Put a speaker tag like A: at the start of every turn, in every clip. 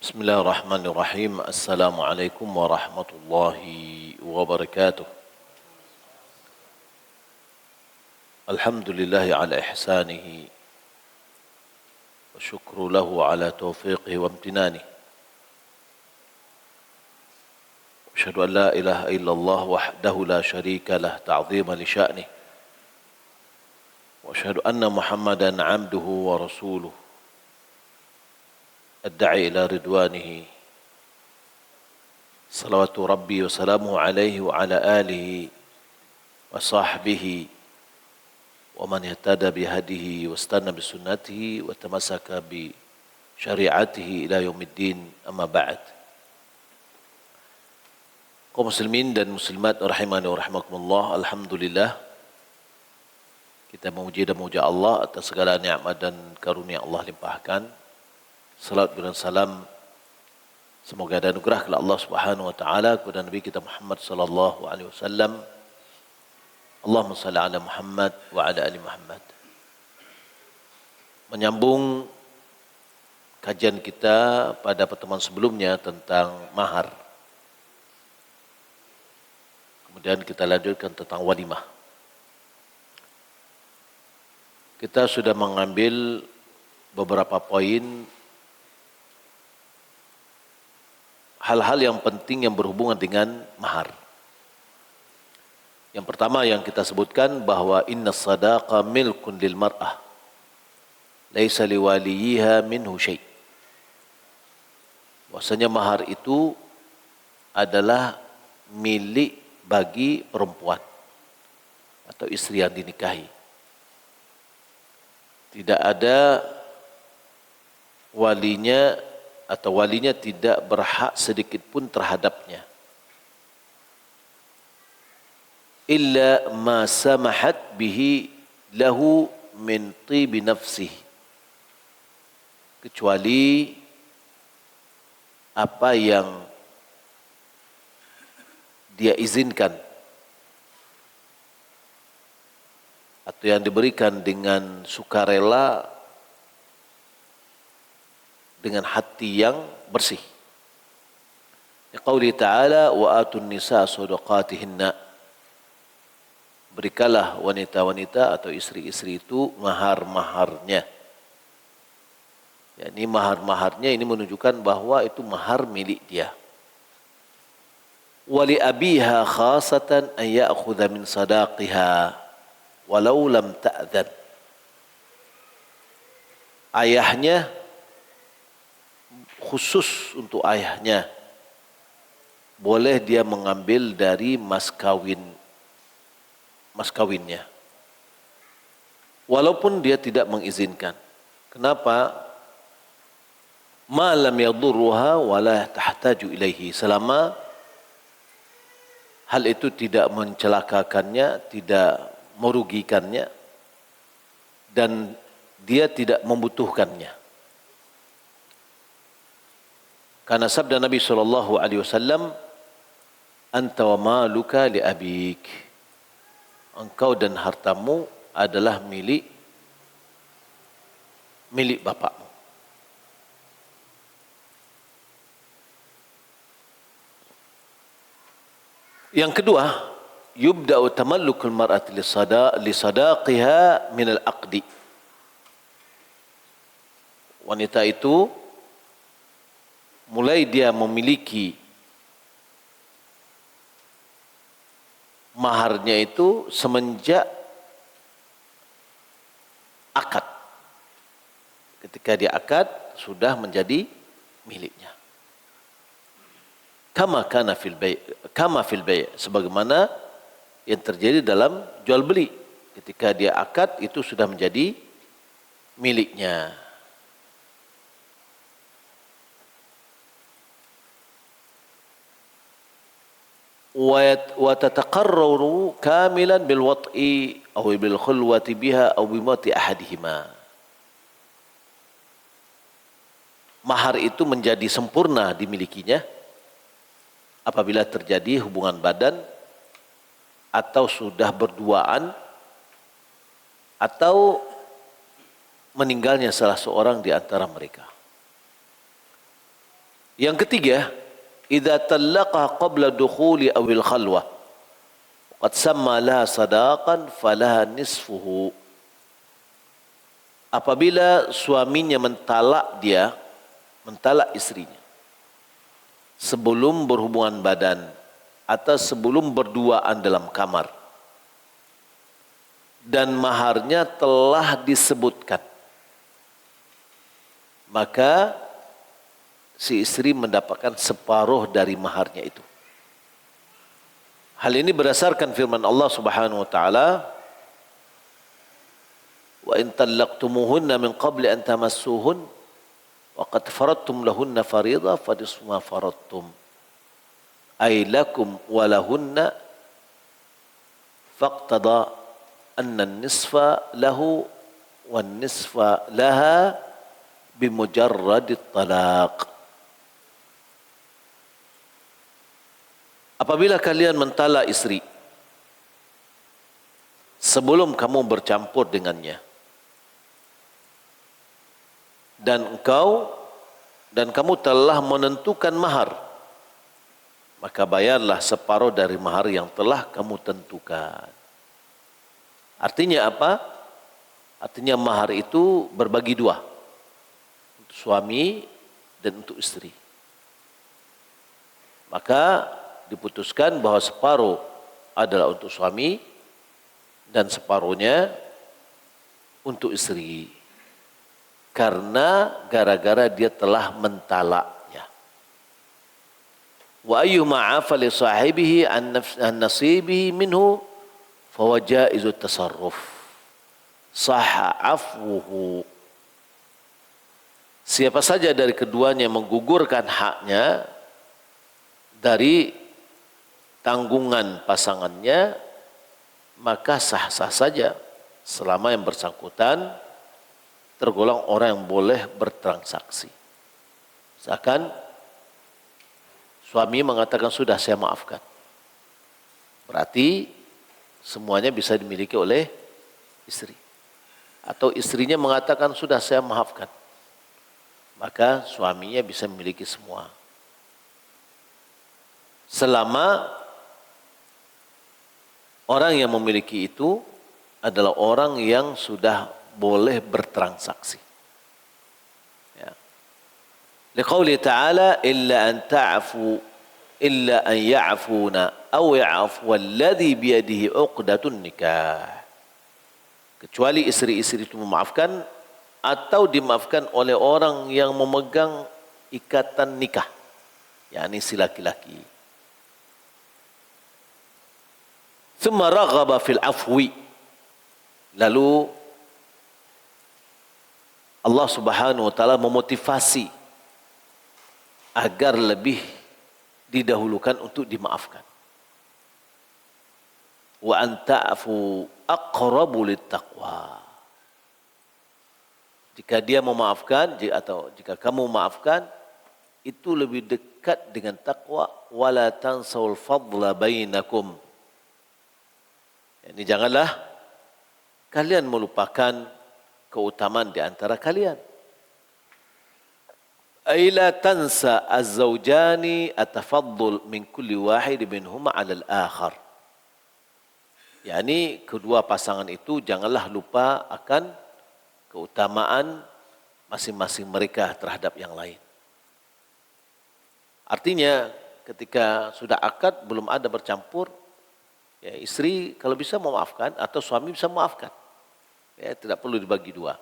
A: Bismillahirrahmanirrahim. Assalamualaikum warahmatullahi wabarakatuh. Alhamdulillahi ala ihsanihi wa syukru lahu ala taufiqihi wa amtinanihi. Asyhadu an la ilaha illallah wahdahu la syarika lah ta'zima li sya'nihi. Wa asyhadu anna Muhammadan 'abduhu wa rasuluh. الداعي إلى رضوانه صلوات ربي وسلامه عليه وعلى آله وصحبه ومن اهتدى بهديه واستنى بسنته وتمسك بشريعته إلى يوم الدين أما بعد. Kaum muslimin dan muslimat rahimani wa rahimakumullah, alhamdulillah kita memuji dan memuja Allah atas segala nikmat dan karunia Allah limpahkan. Salat dan salam semoga ada anugerah kepada Allah Subhanahu wa taala kepada Nabi kita Muhammad sallallahu alaihi wasallam. Allahumma shalli ala Muhammad wa ala ali Muhammad. Menyambung kajian kita pada pertemuan sebelumnya tentang mahar. Kemudian kita lanjutkan tentang walimah. Kita sudah mengambil beberapa poin hal-hal yang penting yang berhubungan dengan mahar. Yang pertama yang kita sebutkan bahwa inna sadaqa milkun lil mar'ah laisa liwaliyiha minhu syai'. Bahwasanya mahar itu adalah milik bagi perempuan atau istri yang dinikahi. Tidak ada walinya atau walinya tidak berhak sedikit pun terhadapnya. Illa ma samahat bihi lahu min tibi nafsih. Kecuali apa yang dia izinkan atau yang diberikan dengan sukarela, dengan hati yang bersih. Qauli ta'ala wa atun nisa shadaqatihinna. Berikanlah wanita-wanita atau istri-istri itu mahar-maharnya. Yani mahar-maharnya ini menunjukkan bahwa itu mahar milik dia. Wa li abiha khasatan an ya'khudha min sadaqiha walau lam ta'dhan. Ayahnya, khusus untuk ayahnya, boleh dia mengambil dari mas kawinnya walaupun dia tidak mengizinkan. Kenapa? Ma lam yadurruha wa la tahtaju ilaihi, selama hal itu tidak mencelakakannya, tidak merugikannya, dan dia tidak membutuhkannya. Karena sabda Nabi SAW, anta wa maluka li abik. Engkau dan hartamu adalah milik bapakmu. Yang kedua, yubda'u tamallukul mar'ati li sadaqiha min al-aqdi. Wanita itu mulai dia memiliki maharnya itu semenjak akad. Ketika dia akad sudah menjadi miliknya. Kama fil bay', sebagaimana yang terjadi dalam jual beli. Ketika dia akad itu sudah menjadi miliknya. Wa tataqarraru kamilan bil wat'i aw bil khulwati biha aw bi mati ahadihima. Mahar itu menjadi sempurna dimilikinya apabila terjadi hubungan badan atau sudah berduaan atau meninggalnya salah seorang di antara mereka. Yang ketiga, idza talaqa qabla dukhuli awil khalwah qad samma laha sadaqan falaha nisfuhu. Apabila suaminya mentalak istrinya sebelum berhubungan badan atau sebelum berduaan dalam kamar dan maharnya telah disebutkan, maka si istri mendapatkan separuh dari maharnya itu. Hal ini berdasarkan firman Allah Subhanahu wa taala, wa in talaqtumuhunna min qabli an tamassuhun wa qad faradtum lahunna fariidha fanisfu ma faradtum ay lakum wa lahunna faqtada anna an-nisfa lahu wan nisfa laha bimujarrad at-talaq. Apabila kalian mentalak istri sebelum kamu bercampur dengannya, dan kamu telah menentukan mahar, maka bayarlah separuh dari mahar yang telah kamu tentukan. Artinya apa? Artinya mahar itu berbagi dua, untuk suami dan untuk istri. Maka diputuskan bahwa separuh adalah untuk suami dan separuhnya untuk istri, karena gara-gara dia telah mentalaknya. Wa ayyuma 'afa li sahibihi an nasibihi minhu fa huwa jaizu tasarruf sahha 'afwuhu. Siapa saja dari keduanya menggugurkan haknya dari tanggungan pasangannya, maka sah-sah saja selama yang bersangkutan tergolong orang yang boleh bertransaksi. Misalkan suami mengatakan sudah saya maafkan, berarti semuanya bisa dimiliki oleh istri. Atau istrinya mengatakan sudah saya maafkan, maka suaminya bisa memiliki semua. Selama orang yang memiliki itu adalah orang yang sudah boleh bertransaksi. Ya. Liqauli ta'ala illa an ta'fu illa an ya'funa aw ya'fu alladhi biyadihi 'uqdatun nikah. Kecuali istri-istri itu memaafkan atau dimaafkan oleh orang yang memegang ikatan nikah, yakni si laki-laki. Thumma raghaba fil afwi. Lalu Allah Subhanahu wa taala memotivasi agar lebih didahulukan untuk dimaafkan. Wa an ta'fu aqrabu littaqwa. Jika dia memaafkan atau jika kamu memaafkan, itu lebih dekat dengan takwa. Wala tansawul fadla bainakum. Ini janganlah kalian melupakan keutamaan di antara kalian. Aila tansa az-zawjani atafaddul min kulli wahid minhuma 'ala al-akhar. Yani kedua pasangan itu janganlah lupa akan keutamaan masing-masing mereka terhadap yang lain. Artinya ketika sudah akad belum ada bercampur, ya, istri kalau bisa memaafkan atau suami bisa memaafkan. Ya, tidak perlu dibagi dua.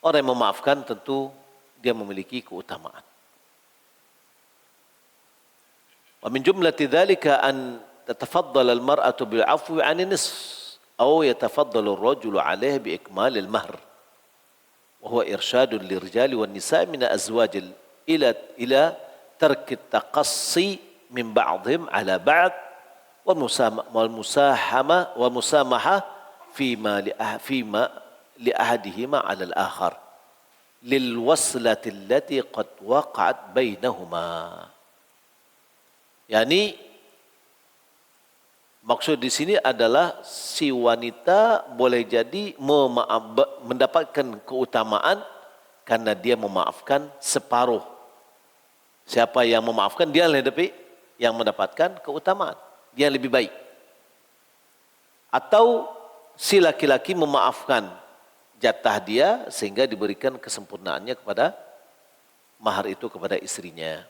A: Orang yang memaafkan tentu dia memiliki keutamaan. Wa min jumlati dzalika an tatafaddal al-mar'atu bil 'afwi 'an an-nisf aw yatafaddalu ar-rajulu 'alayha bi ikmal al-mahr. Wa huwa irsyadun lirijali wan nisa'i min azwaj ila tark at-taqassi min ba'dihim 'ala ba'd wal musamaha fima li ahadihima 'ala al-akhar lil waslati allati qad waqa'at bainahuma. Yani maksud di sini adalah si wanita boleh jadi mendapatkan keutamaan karena dia memaafkan separuh Siapa yang memaafkan, dia yang mendapatkan keutamaan. Dia lebih baik. Atau si laki-laki memaafkan jatah dia sehingga diberikan kesempurnaannya kepada mahar itu kepada istrinya.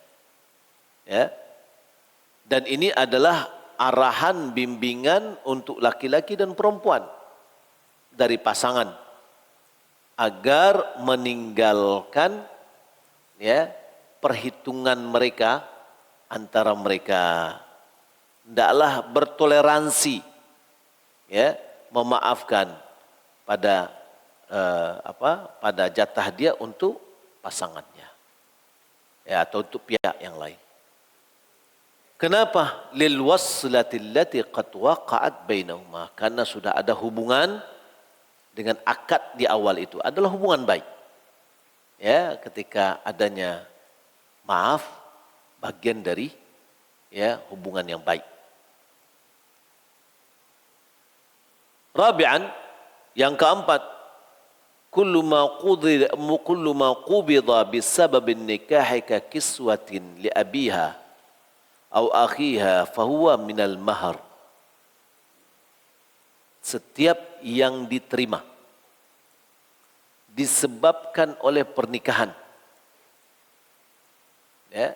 A: Ya. Dan ini adalah arahan bimbingan untuk laki-laki dan perempuan dari pasangan agar meninggalkan ya perhitungan mereka antara mereka. Hendaklah bertoleransi ya, memaafkan pada pada jatah dia untuk pasangannya. Ya, atau untuk pihak yang lain. Kenapa? Lil waslati allati qad waqa'at bainahuma. Karena sudah ada hubungan dengan akad di awal itu adalah hubungan baik. Ya, ketika adanya maaf bagian dari ya hubungan yang baik. Rabi'an, yang keempat, kullu ma qubida bisababin nikahi ka kiswatin li abiha aw akhiha fahuwa minal mahar. Setiap yang diterima disebabkan oleh pernikahan, ya,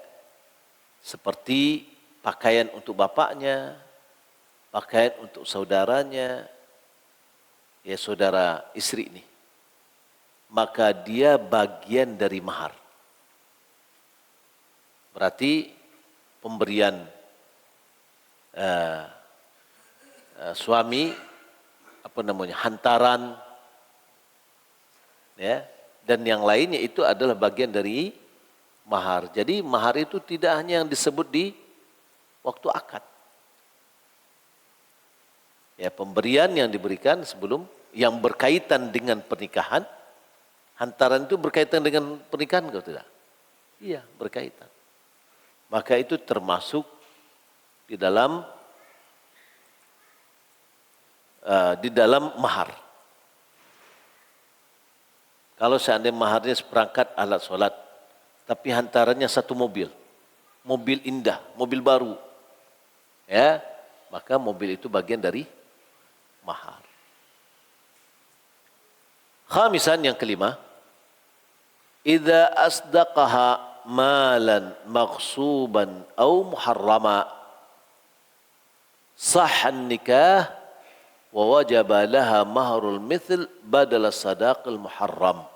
A: seperti pakaian untuk bapaknya, pakaian untuk saudaranya, ya saudara istri ini, maka dia bagian dari mahar. Berarti pemberian suami hantaran ya dan yang lainnya itu adalah bagian dari mahar. Jadi mahar itu tidak hanya yang disebut di waktu akad. Ya, pemberian yang diberikan sebelum yang berkaitan dengan pernikahan, hantaran itu berkaitan dengan pernikahan atau tidak? Iya, berkaitan. Maka itu termasuk di dalam mahar. Kalau seandainya maharnya seperangkat alat sholat, tapi hantarannya satu mobil indah, mobil baru, ya, maka mobil itu bagian dari mahar. Khamisan, yang kelima, idza asdaqaha malan maghsuban aw muharrama sahhan nikah wa wajaba laha mahrul mithl badala sadaqil muharram.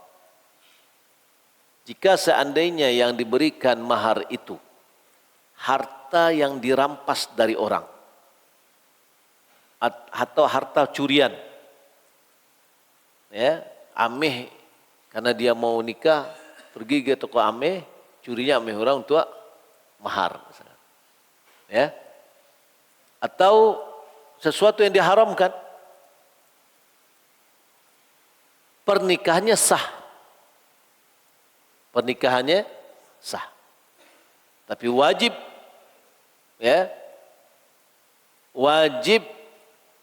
A: Jika seandainya yang diberikan mahar itu harta yang dirampas dari orang atau harta curian, ya, ameh karena dia mau nikah pergi ke toko ameh, curinya ameh orang untuk mahar, misalnya. Ya, atau sesuatu yang diharamkan, pernikahannya sah. Pernikahannya sah. Tapi wajib, ya, wajib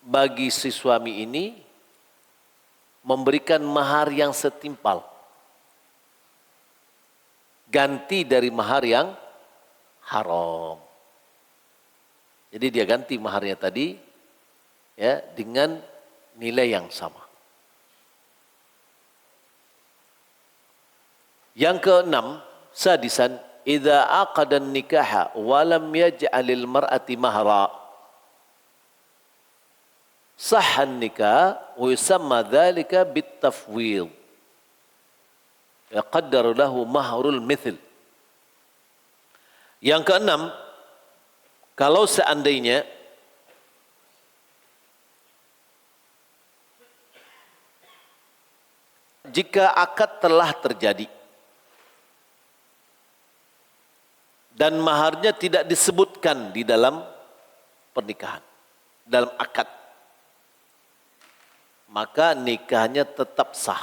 A: bagi si suami ini memberikan mahar yang setimpal, ganti dari mahar yang haram. Jadi dia ganti maharnya tadi, ya, dengan nilai yang sama. Yang keenam, sadisan, idza aqada nikaha wa lam yaj'alil mar'ati mahra sahhan nikah wa yusamma dzalika bitafwid. Yaqaddaru lahu mahrul mithl. Yang keenam, kalau seandainya jika akad telah terjadi dan maharnya tidak disebutkan di dalam pernikahan, dalam akad, maka nikahnya tetap sah.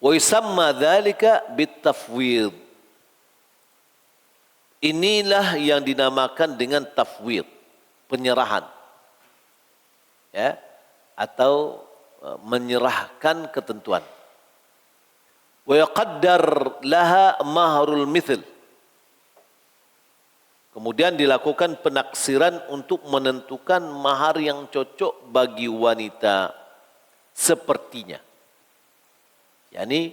A: Wa yusamma dzalika bitafwid. Inilah yang dinamakan dengan tafwid, penyerahan. Ya, atau menyerahkan ketentuan. Wa yaqaddar laha mahrul mithl. Kemudian dilakukan penaksiran untuk menentukan mahar yang cocok bagi wanita sepertinya. Yani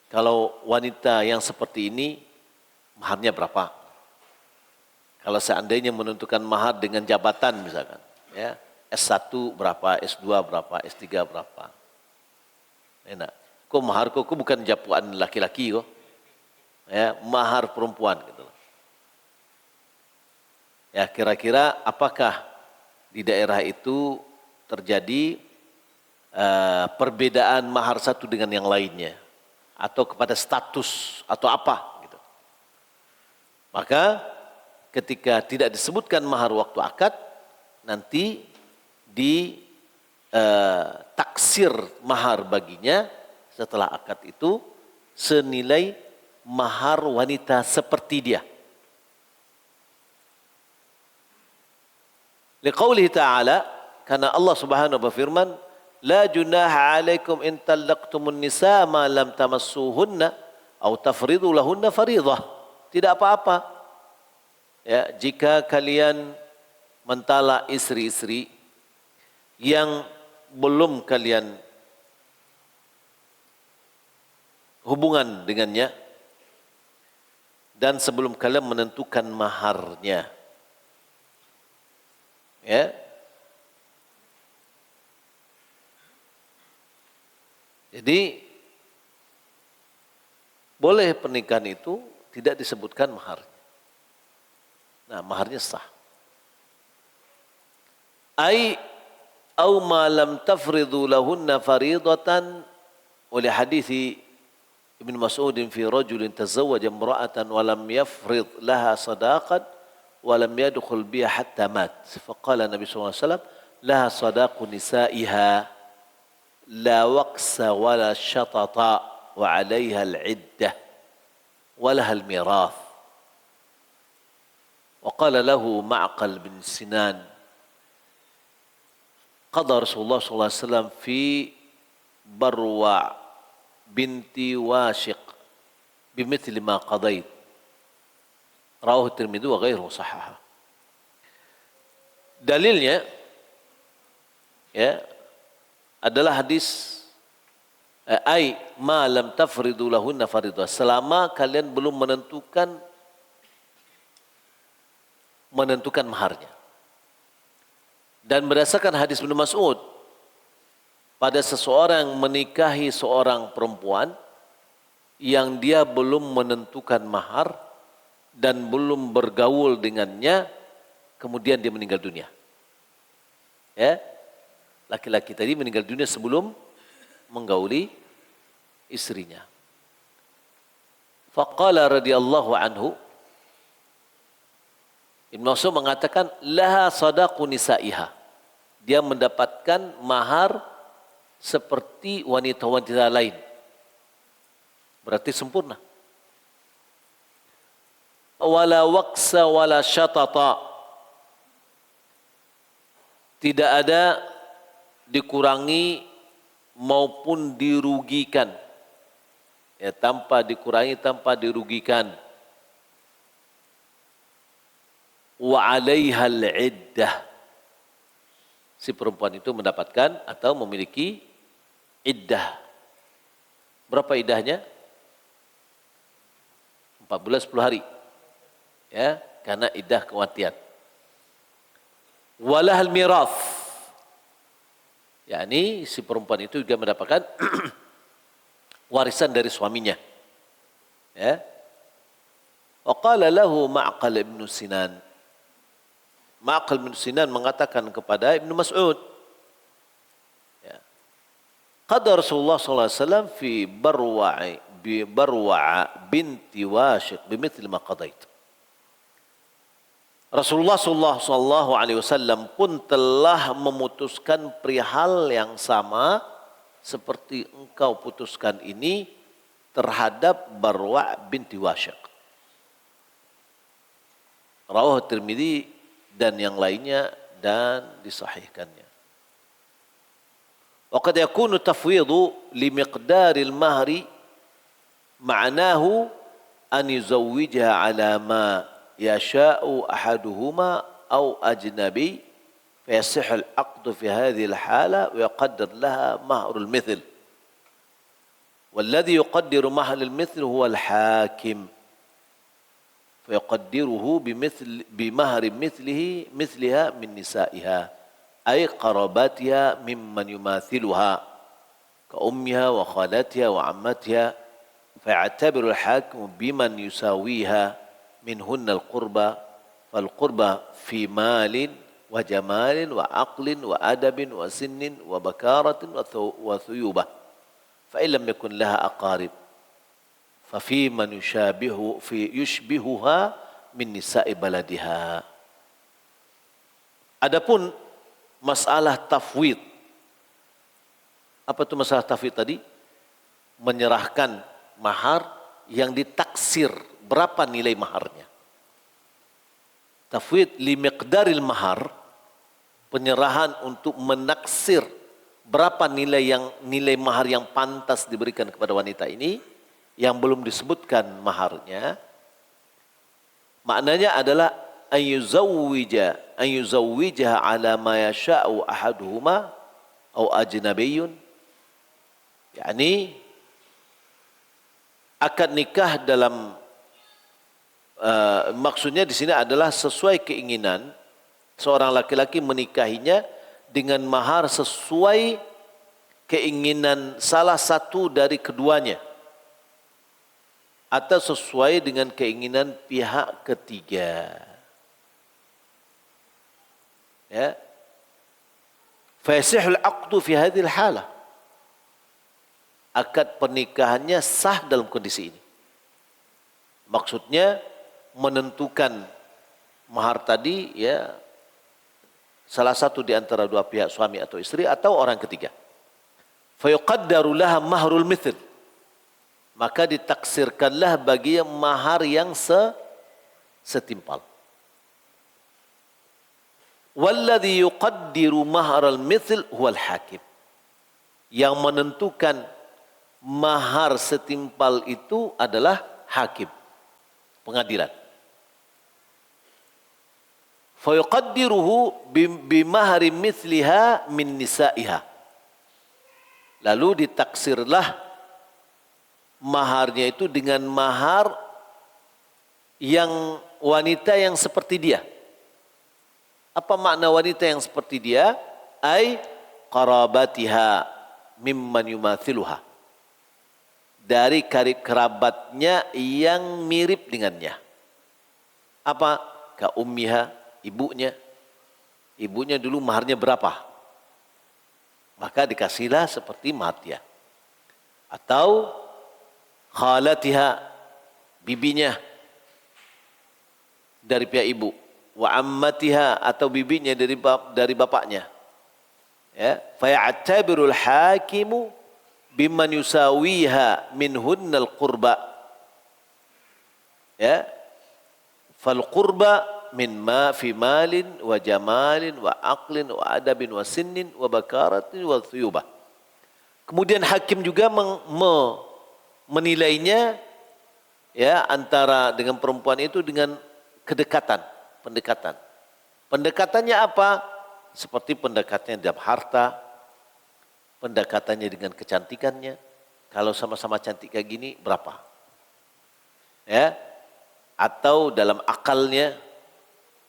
A: kalau wanita yang seperti ini maharnya berapa? Kalau seandainya menentukan mahar dengan jabatan misalkan, ya, S1 berapa, S2 berapa, S3 berapa. Enak. Kok mahar kok bukan japuan laki-laki kok. Ya, mahar perempuan gitu. Ya, kira-kira apakah di daerah itu terjadi perbedaan mahar satu dengan yang lainnya atau kepada status atau apa gitu. Maka ketika tidak disebutkan mahar waktu akad, nanti di taksir mahar baginya setelah akad itu senilai mahar wanita seperti dia. Liqaulihi ta'ala, karena Allah Subhanahu wa berfirman, la junaha 'alaikum in talaqtumun nisaa ma lam tamassuhunna aw tafridu lahunna fariidhah. Tidak apa-apa ya jika kalian mentala istri-istri yang belum kalian hubungan dengannya dan sebelum kalian menentukan maharnya. Ya. Jadi boleh pernikahan itu tidak disebutkan maharnya. Nah, maharnya sah. Ai au ma lam tafridu lahunna faridatan oleh hadis Ibn Mas'ud fi rajulin tazawwaja imra'atan wa lam yafrid laha sadaqan wa lam yadkhul biha hatta mat. Faqala Nabi sallallahu alaihi wasallam laha sadaqu nisa'iha la waqsa wa la shatata wa 'alayha al-'iddah wa laha al-mirath. Wa qala lahu Ma'qal bin Sinan qada Rasulullah sallallahu alaihi wasallam fi Barwa binti Washiq bimithli ma qadait. Rawahu Tirmidzi wa ghairuhu sahhaha. Dalilnya ya adalah hadis ai ma lam tafridu lahunna faridah, selama kalian belum menentukan maharnya. Dan berdasarkan hadis Ibnu Mas'ud, pada seseorang menikahi seorang perempuan yang dia belum menentukan mahar dan belum bergaul dengannya, kemudian dia meninggal dunia. Ya, laki-laki tadi meninggal dunia sebelum menggauli istrinya. Faqala radhiyallahu anhu, Ibnu Mas'ud mengatakan laha sadaqu nisa'iha. Dia mendapatkan mahar seperti wanita-wanita lain. Berarti sempurna. Wala waqsa wala syatata. Tidak ada dikurangi maupun dirugikan. Ya, tanpa dikurangi, tanpa dirugikan. Wa 'alaiha al-'iddah. Si perempuan itu mendapatkan atau memiliki iddah. Berapa iddahnya? 4 bulan 10 hari. Ya, karena iddah kematian. Walahal mirath. yakni si perempuan itu juga mendapatkan warisan dari suaminya. Ya. Wa qala lahu Ma'qal bin Sinan. Ma'qal bin Sinan mengatakan kepada Ibnu Mas'ud, ya, qada Rasulullah sallallahu alaihi wasallam fi Barwa' binti Washiq bimithli ma qadait. Rasulullah sallallahu alaihi wasallam pun telah memutuskan perihal yang sama seperti engkau putuskan ini terhadap Barwa' binti Washiq. Rawahu Tirmidzi dan yang lainnya dan disahihkannya. Wa qad yakunu tafwidhu li miqdaril mahri ma'nahu an yuzawwijaha ala ma yasha'u ahaduhuma aw ajnabi فيصح العقد في هذه الحالة ويقدر لها مهر المثل والذي يقدر مهر المثل هو الحاكم فيقدره بمهر مثلها من نسائها أي قراباتها ممن يماثلها كأمها وخالاتها وعمتها فيعتبر الحاكم بمن يساويها منهن القربى فالقربى في مال وجمال وعقل وأدب وسن وبكارة وثيوبة فإن لم يكن لها أقارب ففي من يشبهها من نساء بلدها. Adapun masalah tafwid, apa itu masalah tafwid tadi? Menyerahkan mahar yang ditaksir, berapa nilai maharnya. Tafwid li miqdaril mahar, penyerahan untuk menaksir berapa nilai mahar yang pantas diberikan kepada wanita ini yang belum disebutkan maharnya. Maknanya adalah an yuzawwijaha ala ma yasha'u ahaduhuma aw ajnabiyyun, yakni akad nikah dalam maksudnya di sini adalah sesuai keinginan seorang laki-laki menikahinya dengan mahar sesuai keinginan salah satu dari keduanya atau sesuai dengan keinginan pihak ketiga. Ya. Fasihul aqdu fi hadhil halah. Akad pernikahannya sah dalam kondisi ini. Maksudnya menentukan mahar tadi ya salah satu di antara dua pihak, suami atau istri atau orang ketiga. Fayuqaddaru laha mahrul mithl, maka ditaksirkanlah bagi mahar yang setimpal. Walladhi yuqaddiru mahral mithl huwal hakim, yang menentukan mahar setimpal itu adalah hakim, pengadilan. Fayuqaddiruhu bimahri mithliha min nisaiha, lalu ditaksirlah maharnya itu dengan mahar yang wanita yang seperti dia. Apa makna wanita yang seperti dia? Ai qarabatiha mimman yumathiluha, dari karib kerabatnya yang mirip dengannya. Apa? Ka ummiha, ibunya. Ibunya dulu maharnya berapa? Maka dikasihlah seperti mahar dia. Atau khalatiha, bibinya dari pihak ibu. Wa ammatiha, atau bibinya dari bapaknya. Ya, faya'tabirul hakimu biman yusawiha minhunnal qurba. Ya. Fal qurba min ma fi malin wa jamalin wa aqlin wa adabin wa sinnin wa bakaratin wa thuyubah. Kemudian hakim juga menilainya ya antara dengan perempuan itu dengan pendekatan. Pendekatannya apa? Seperti pendekatannya dalam harta, pendekatannya dengan kecantikannya. Kalau sama-sama cantik kayak gini berapa? Ya. Atau dalam akalnya.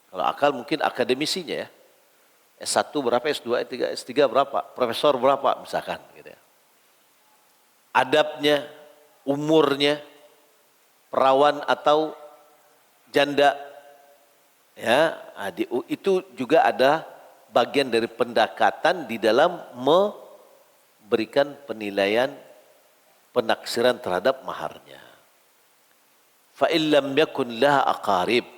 A: Kalau akal mungkin akademisinya ya. S1 berapa, S2, S3 berapa, profesor berapa misalkan gitu ya. Adabnya, umurnya, perawan atau janda. Ya, itu juga ada bagian dari pendekatan di dalam memberikan penilaian penaksiran terhadap maharnya. Fa illam yakun laha aqarib,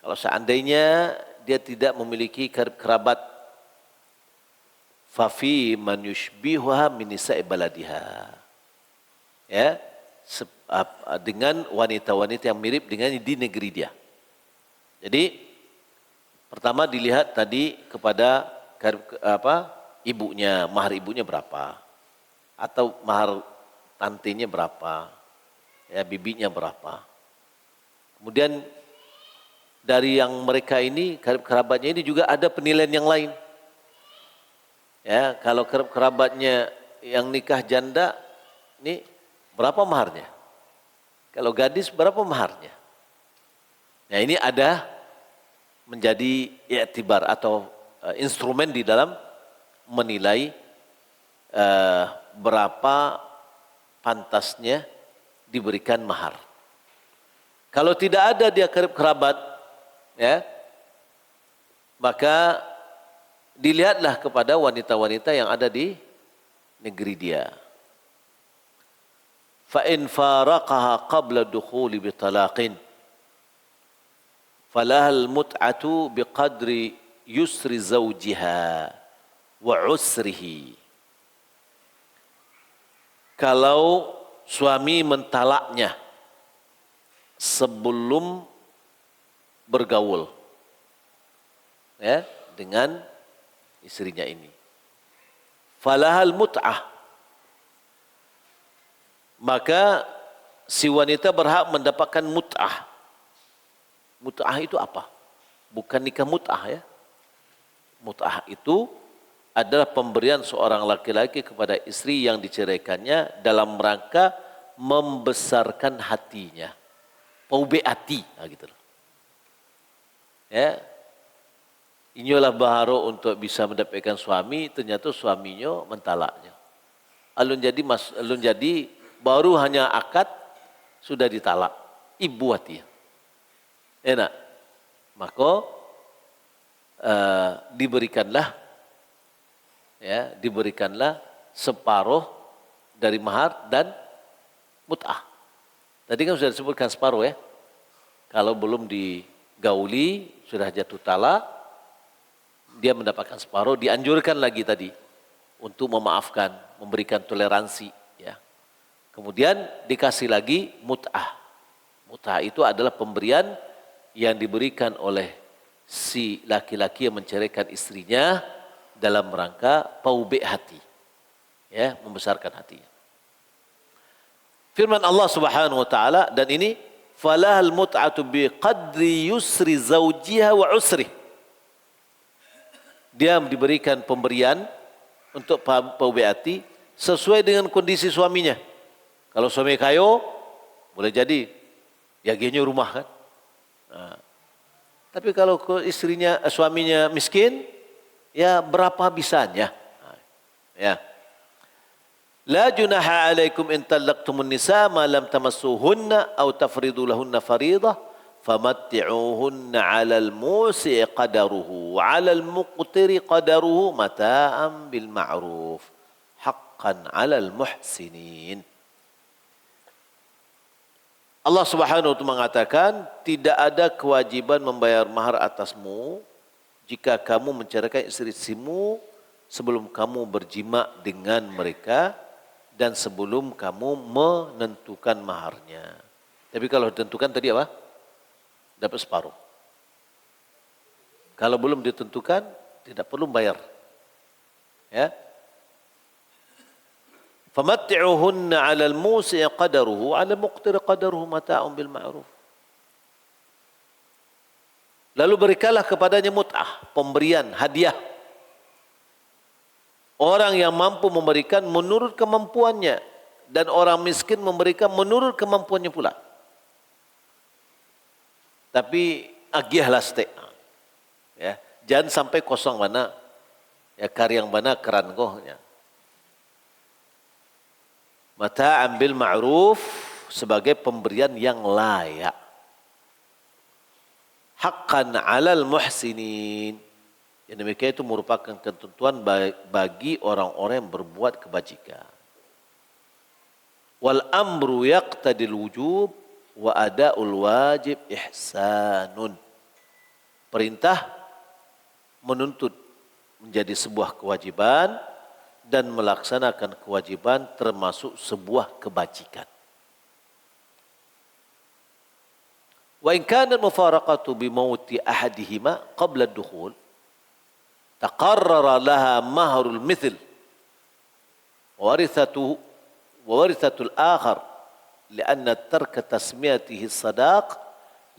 A: kalau seandainya dia tidak memiliki kerabat, fa fi man yushbihuha min nisa'i baladiha, ya, dengan wanita-wanita yang mirip dengan di negeri dia. Jadi pertama dilihat tadi kepada ibunya, mahar ibunya berapa, atau mahar tantenya berapa, ya bibinya berapa. Kemudian dari yang mereka ini, kerabatnya ini juga ada penilaian yang lain. Ya, kalau kerabatnya yang nikah janda, ini berapa maharnya? Kalau gadis berapa maharnya? Nah ini ada menjadi i'tibar atau instrumen di dalam menilai berapa pantasnya diberikan mahar. Kalau tidak ada dia kerabat, ya, maka dilihatlah kepada wanita-wanita yang ada di negeri dia. Fa in faraqaha qabla dukhuli bi talaqin falahal mut'atu biqadri yusri zawjiha wa usrihi. Kalau suami mentalaknya sebelum bergaul, ya, dengan istrinya ini, falahal mut'ah, maka si wanita berhak mendapatkan mut'ah. Mut'ah itu apa? Bukan nikah mut'ah, ya. Mut'ah itu adalah pemberian seorang laki-laki kepada istri yang diceraikannya dalam rangka membesarkan hatinya. Paubeati, nah gitu loh. Ya. Inilah baharo untuk bisa mendapatkan suami, ternyata suaminya mentalaknya. Alun jadi baru hanya akad sudah ditalak. Ibu hati. Enak. Maka diberikanlah separuh dari mahar dan mut'ah. Tadi kan sudah disebutkan separuh, ya. Kalau belum digauli, sudah jatuh talak, dia mendapatkan separuh. Dianjurkan lagi tadi untuk memaafkan, memberikan toleransi, ya. Kemudian dikasih lagi mut'ah. Mut'ah itu adalah pemberian yang diberikan oleh si laki-laki yang menceraikan istrinya dalam rangka paube hati, ya, membesarkan hatinya. Firman Allah Subhanahu wa taala, dan ini falahal mut'atu bi qadri yusri zawjiha wa usri. Dia diberikan pemberian untuk paubeati sesuai dengan kondisi suaminya. Kalau suami kayo, boleh jadi yaginya rumah kan. Nah, tapi kalau suaminya miskin, ya berapa bisanya. Nah, ya. La junaha alaikum in talaqtumun nisa ma lam tamassuhunna aw tafridu lahunna fariidah famatti'uhunna 'alal musi'i qadaruhu wa 'alal muqtiri qadaruhu mata'an bil ma'ruf haqqan 'alal muhsinin. Allah Subhanahu wa taala mengatakan, tidak ada kewajiban membayar mahar atasmu jika kamu menceraikan istri-istrimu sebelum kamu berjima dengan mereka dan sebelum kamu menentukan maharnya. Tapi kalau ditentukan tadi apa? Dapat separuh. Kalau belum ditentukan, tidak perlu bayar. Ya. Famatti'uhunna 'alal musi'i qadaruhu 'alal muqtiri qadaruhu mata'un bil ma'ruf. Lalu berikanlah kepadanya mut'ah, pemberian, hadiah. Orang yang mampu memberikan menurut kemampuannya dan orang miskin memberikan menurut kemampuannya pula. Tapi agiahlah stek. Ya, jangan sampai kosong mana. Ya, karyang mana keran kohnya. Mata'an bil ma'ruf, sebagai pemberian yang layak. Haqqan 'alal muhsinin. Yang demikian itu merupakan ketentuan bagi orang-orang yang berbuat kebajikan. Wal amru yaqtadil wujub wa ada'ul wajib ihsanun. Perintah menuntut menjadi sebuah kewajiban dan melaksanakan kewajiban termasuk sebuah kebajikan. Wa in kana mufaraqatu bi mauti ahadihima qabla ad-dukhul, taqarrara laha mahrul mithl warithatu warithatul akhar lianna tarka tasmiyatihi sadaq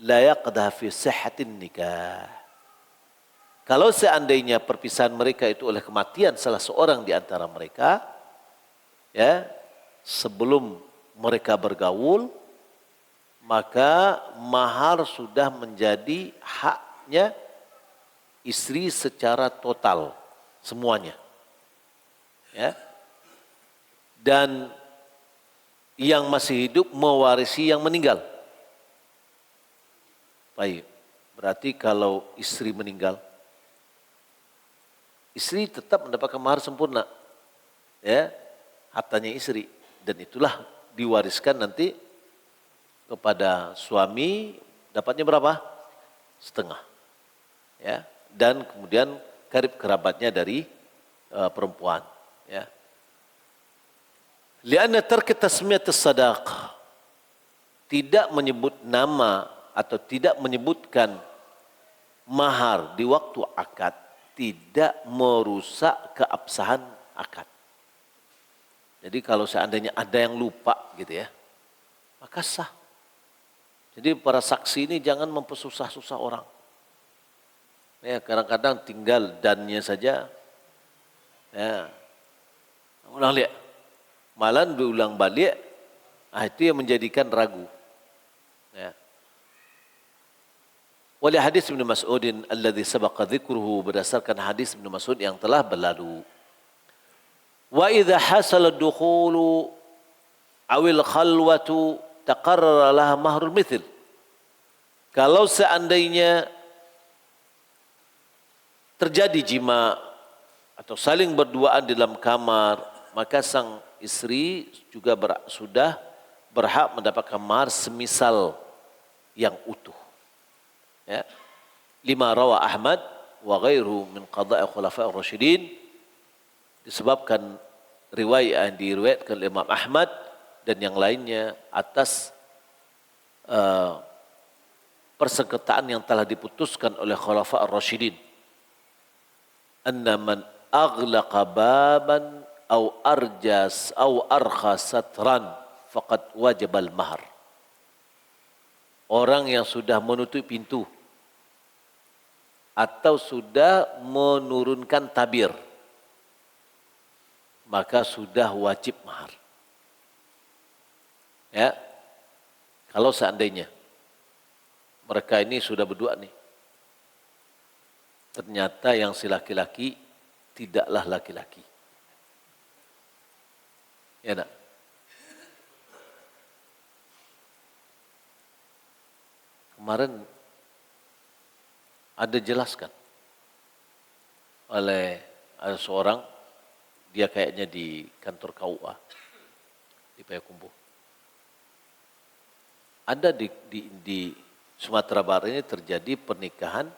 A: la yaqdah fi sihhatin nikah. Kalau seandainya perpisahan mereka itu oleh kematian salah seorang di antara mereka, ya, sebelum mereka bergaul, maka mahar sudah menjadi haknya istri secara total semuanya, ya. Dan yang masih hidup mewarisi yang meninggal. Baik, berarti kalau istri meninggal, istri tetap mendapatkan mahar sempurna, ya, hartanya istri, dan itulah diwariskan nanti kepada suami, dapatnya berapa? Setengah, ya. Dan kemudian karib kerabatnya dari perempuan, ya. Lianna tark tasmiyat as-sadaq, tidak menyebut nama atau tidak menyebutkan mahar di waktu akad tidak merusak keabsahan akad. Jadi kalau seandainya ada yang lupa gitu ya, maka sah. Jadi para saksi ini jangan mempersusah-susah orang. Ya, kadang-kadang tinggal dannya saja, ya, ulang lihat, malah diulang balik, itu yang menjadikan ragu. Ya. Wali hadis Ibnu Mas'udin alladhi sabaqa dzikruhu, berdasarkan hadis Ibnu Mas'ud yang telah berlalu. Wa idza hasala ad-dukhulu awil khalwatu taqarrara laha mahrul mithl. Kalau seandainya terjadi jima atau saling berduaan di dalam kamar, maka sang istri juga sudah berhak mendapatkan mahar semisal yang utuh. Ya. Lima rawa Ahmad wa ghairuhu min qada'i khulafa'ir rasyidin, disebabkan riwayat yang diriwayatkan oleh Imam Ahmad dan yang lainnya atas persengketaan yang telah diputuskan oleh khulafa'ir rasyidin. Anna man aghlaqa baban aw arjas aw arkha satran faqad wajibal mahar. Orang yang sudah menutup pintu atau sudah menurunkan tabir, maka sudah wajib mahar. Ya, kalau seandainya mereka ini sudah berdua nih, ternyata yang si laki-laki tidaklah laki-laki. Ya nak? Kemarin ada jelaskan oleh ada seorang, dia kayaknya di kantor KUA di Payakumbuh. Ada di Sumatera Barat ini terjadi pernikahan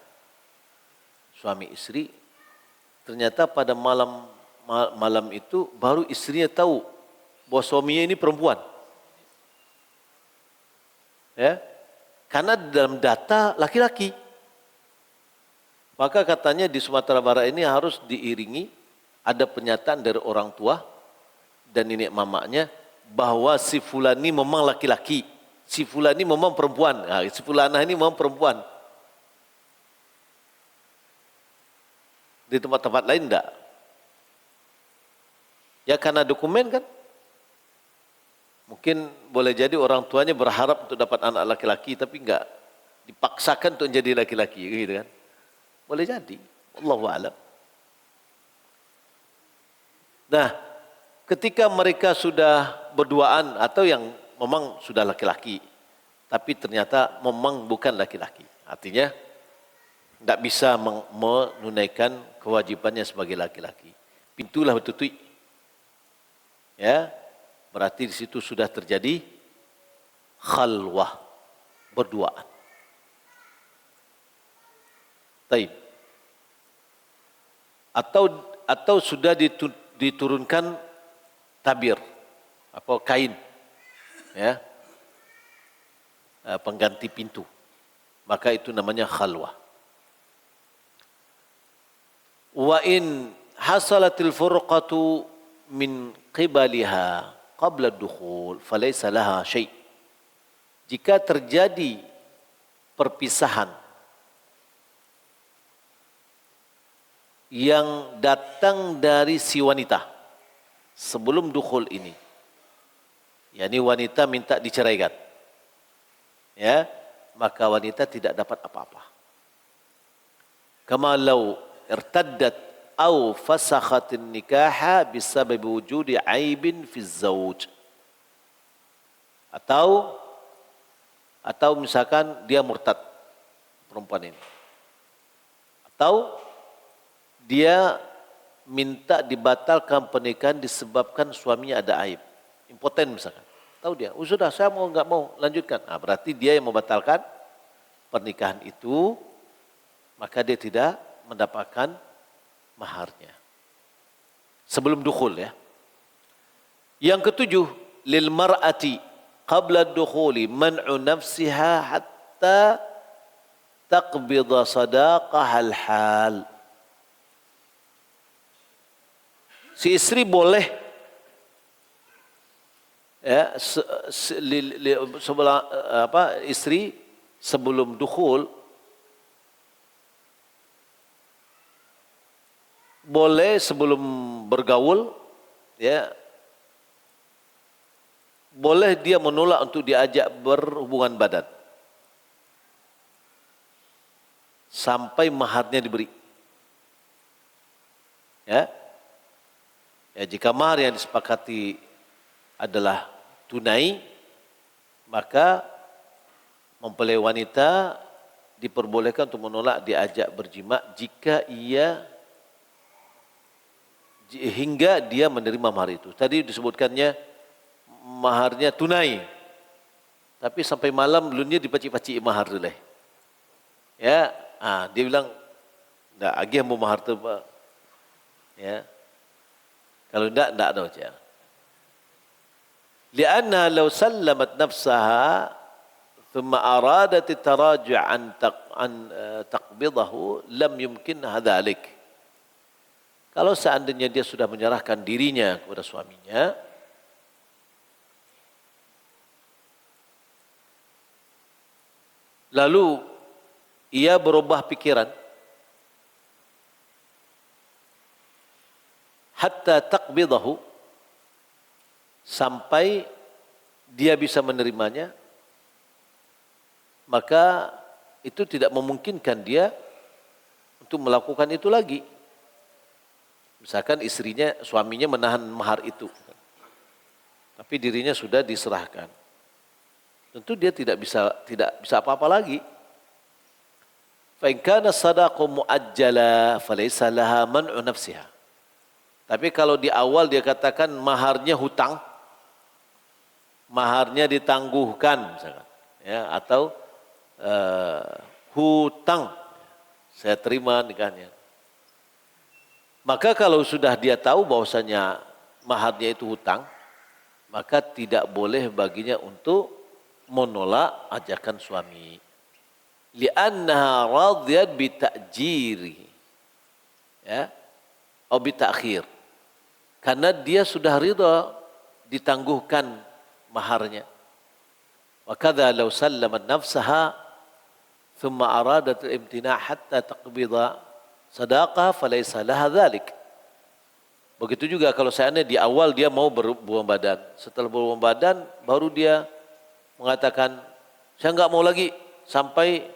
A: suami istri. Ternyata pada malam itu baru istrinya tahu bahwa suaminya ini perempuan. Ya. Karena dalam data laki-laki. Maka katanya di Sumatera Barat ini harus diiringi ada pernyataan dari orang tua dan nenek mamanya bahwa si fulani memang laki-laki, si fulani memang perempuan, si fulanah ini memang perempuan. Di tempat-tempat lain enggak. Ya karena dokumen kan. Mungkin boleh jadi orang tuanya berharap untuk dapat anak laki-laki tapi enggak dipaksakan untuk jadi laki-laki gitu kan. Boleh jadi, Allahu a'lam. Nah, ketika mereka sudah berduaan atau yang memang sudah laki-laki tapi ternyata memang bukan laki-laki, artinya tidak bisa menunaikan kewajibannya sebagai laki-laki. Pintulah bertutup. Ya, berarti di situ sudah terjadi khalwah, berduaan. Taib. Atau sudah diturunkan tabir, apa kain, ya, pengganti pintu. Maka itu namanya khalwah. Wa in hasalatil furqatu min qibaliha qabla dukhul falaysa laha syai'. Jika terjadi perpisahan yang datang dari si wanita sebelum dukhul ini, yakni wanita minta diceraikan, ya, maka wanita tidak dapat apa-apa. Kama law irtaddat aw fasakhatin nikaha bisabab wujudi aibin fi zawj. Atau misalkan dia murtad, perempuan ini, atau dia minta dibatalkan pernikahan disebabkan suaminya ada aib, impoten misalkan. Tahu dia, oh sudah saya nggak mau lanjutkan. Nah, berarti dia yang membatalkan pernikahan itu, maka dia tidak mendapatkan maharnya sebelum dukhul, ya. Yang ketujuh, lil mar'ati qabla dukhuli man'u nafsiha hatta taqbida sadaqahal hal. Si istri boleh, ya, istri sebelum dukhul boleh, sebelum bergaul, ya, boleh dia menolak untuk diajak berhubungan badan sampai maharnya diberi, ya. Ya, jika mahar yang disepakati adalah tunai, maka mempelai wanita diperbolehkan untuk menolak diajak berjima jika hingga dia menerima mahar itu. Tadi disebutkannya maharnya tunai, tapi sampai malam belumnya dipacik-pacik mahar dulu. Ya, dia bilang, "Ndak, agih mau mahar tu, Pak." Ya. Kalau ndak ada ujian. Lianna law sallamat nafsaha thumma aradat at-taraji' an taqbidahu lam yumkinha dhalik. Kalau seandainya dia sudah menyerahkan dirinya kepada suaminya, lalu ia berubah pikiran hatta taqbidahu, sampai dia bisa menerimanya, maka itu tidak memungkinkan dia untuk melakukan itu lagi. Misalkan suaminya menahan mahar itu, tapi dirinya sudah diserahkan. Tentu dia tidak bisa apa-apa lagi. Fa in kana sadaqu muajjala falaysa laha man'u nafsiha. Tapi kalau di awal dia katakan maharnya hutang, maharnya ditangguhkan misalkan, ya, atau hutang, saya terima nikahnya. Maka kalau sudah dia tahu bahwasanya maharnya itu hutang, maka tidak boleh baginya untuk menolak ajakan suami. Li'annaha radiyat bi ta'jiri, ya, atau bi ta'khir. Karena dia sudah ridha ditangguhkan maharnya. Wa kadza law sallamat nafsaha thumma aradat al-imtina' hatta taqbida sadaqah falaysa laha dhalik. Begitu juga kalau seandainya di awal dia mau berhubungan badan, setelah berhubungan badan baru dia mengatakan saya enggak mau lagi sampai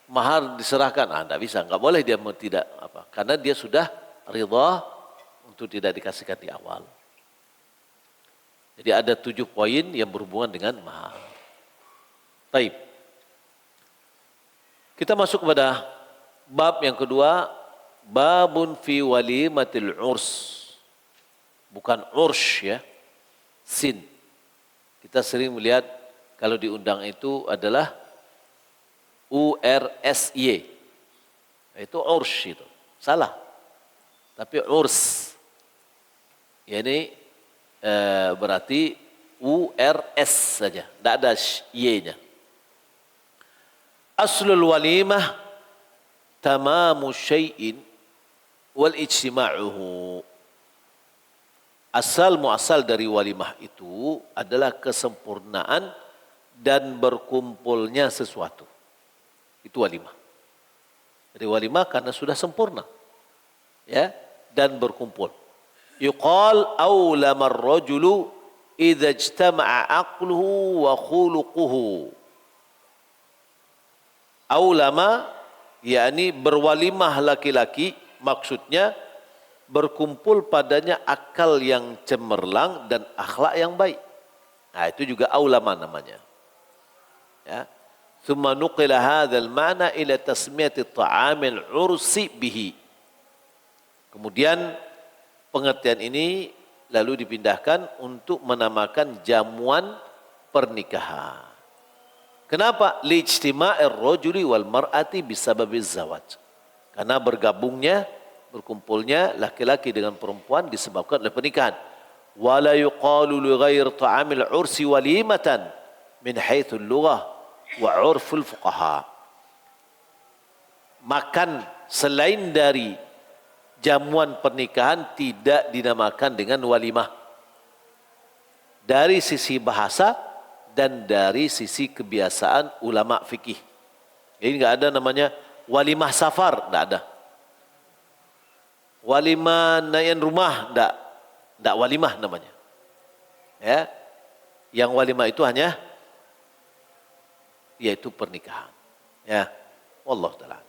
A: mahar diserahkan. Enggak bisa, enggak boleh dia tidak karena dia sudah ridha untuk tidak dikasihkan di awal. Jadi ada 7 poin yang berhubungan dengan mahar. Baik. Kita masuk kepada bab yang kedua, babun fi walimatil urs. Bukan urs, ya. Sin. Kita sering melihat kalau diundang itu adalah URSY. Itu urs itu. Salah. Tapi urs, ini berarti URS saja, tidak ada Y-nya. Aslul walimah tamamu syai'in wal ijtima'uhu. Asal muasal dari walimah itu adalah kesempurnaan dan berkumpulnya sesuatu. Itu walimah. Jadi walimah karena sudah sempurna. Ya, dan berkumpul. Yuqal awlama ar-rajulu idza ijtama'a aqluhu wa khuluquhu. Awlama yakni berwalimah laki-laki, maksudnya berkumpul padanya akal yang cemerlang dan akhlak yang baik. Nah, itu juga awlama namanya. Ya. Thumma nuqila hadzal ma'na ila tasmiyati ta'amil ursi bihi. Kemudian pengertian ini lalu dipindahkan untuk menamakan jamuan pernikahan. Kenapa? Lijtima'ir rajuli wal mar'ati bisababiz zawaj. Karena berkumpulnya laki-laki dengan perempuan disebabkan oleh pernikahan. Wala yuqalu li ghairi ta'amil ursi walimatan min haitsu lughah wa 'urful fuqaha. Makan selain dari jamuan pernikahan tidak dinamakan dengan walimah. Dari sisi bahasa dan dari sisi kebiasaan ulama fikih. Jadi enggak ada namanya walimah safar, enggak ada. Walimah naik rumah, enggak walimah namanya. Ya. Yang walimah itu hanya yaitu pernikahan. Ya. Wallahu taala.